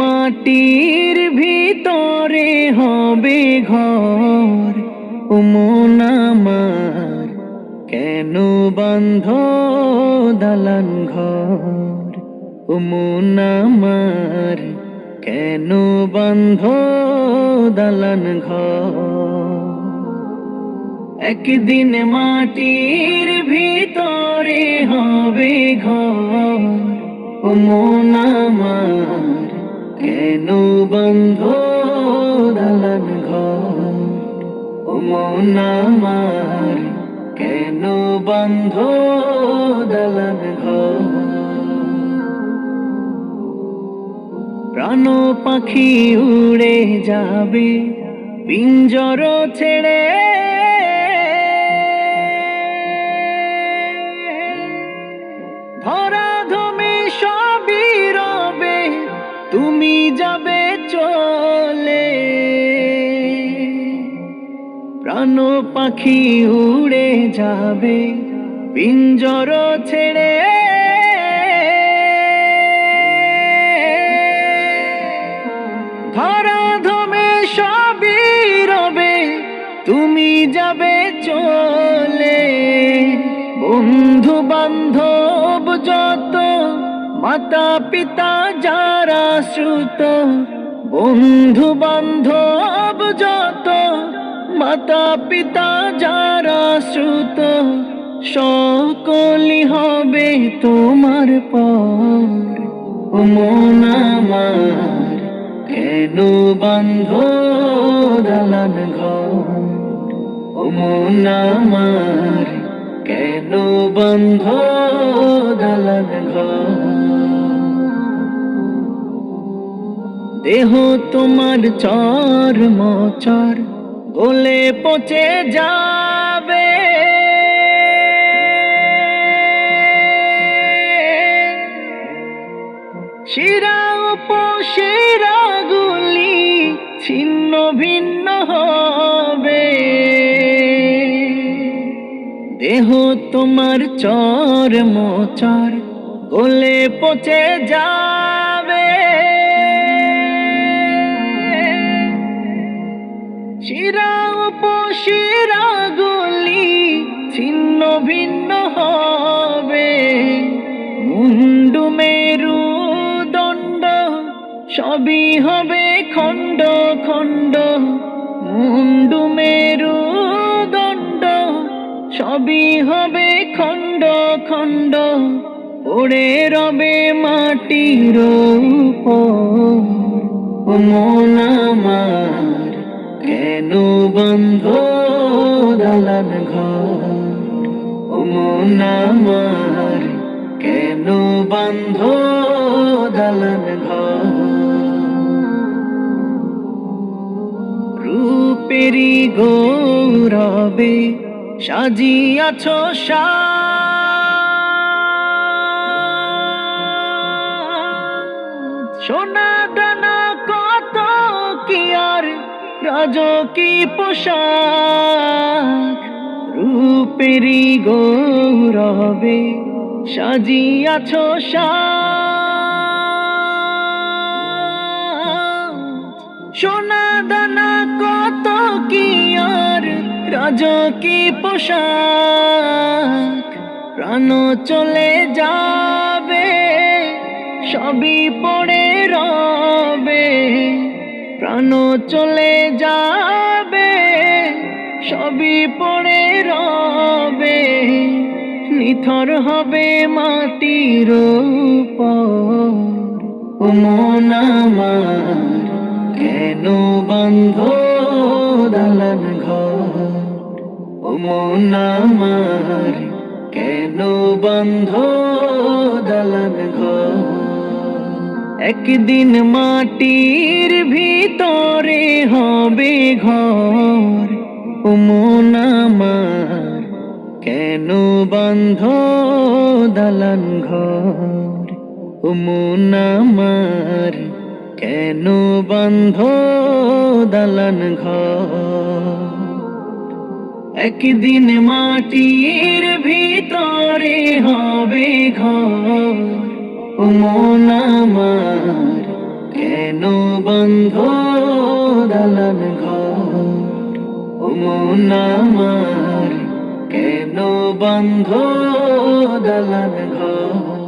মাটির ভিতরে হবে ঘর, ও মন আমার কেন বাঁধ দালান ঘর, ও মন আমার কেন বাঁধ দালান ঘর। একদিন মাটির ভিতরে হবে ঘর, ও মন আমার কেন বাঁধ দালান ঘর, ও মন আমার কেন বাঁধ দালান ঘর। প্রাণ পাখি উড়ে যাবে পিঞ্জর ছেড়ে, ধরাধমে সবই রবে তুমি যাবে চলে। প্রাণ পাখি উড়ে যাবে পিঞ্জর ছেড়ে, ধরাধমে সবই রবে তুমি যাবে চলে। বন্ধু বান্ধব যত, মাতা পিতা যারা শ্রুত, বন্ধু বান্ধব যত, মাতা পিতা যারা শ্রুত, সকলই হবে তোমার পর, ও মন আমার কেন বাঁধ দালান ঘর, ও মন আমার কেন বাঁধ দালান ঘর। দেহ তোমার চর মচর গলে পচে যাবে, শিরা উপশিরা গুলি ছিন্ন ভিন্ন হবে। দেহ তোমার চর মোচর গলে পচে যাবে, শিরা উপশিরা গুলি ছিন্ন ভিন্ন হবে। মুন্ডু মেরু দণ্ড সবই হবে খণ্ড খণ্ড, মুন্ডু মেরু দণ্ড সবই হবে খণ্ড খণ্ড। পড়ে রবে মাটির উপর, ও মন আমার কেন বাঁধ দালান ঘর, ও মন আমার কেন বাঁধ দালান ঘর। রূপেরি গৌরবে সাজিয়াছ সোনা দানা কত কি আর রাজকী পোশাক। রূপেরি গৌরবে সাজিয়াছ সোনা দানা কত কি আর রাজকী পোশাক। প্রাণ চলে যাবে সবই পড়ে রবে, প্রাণ চলে যাবে সবই পড়ে রবে। নিথর হবে মাটির উপর, ও মন আমার কেন বাঁধ দালান ঘর, ও মন আমার কেন বাঁধ দালান ঘর। একদিন মাটির ভিতরে হবে ঘর, ও মন আমার কেন বাঁধ দালান ঘর, ও মন আমার কেন বাঁধ দালান ঘর। একদিন মাটির ভিতরে হবে ঘর, ও মন আমার কেন বন্ধ দালান ঘর ও মন আমার, কেন বন্ধ দালান ঘর।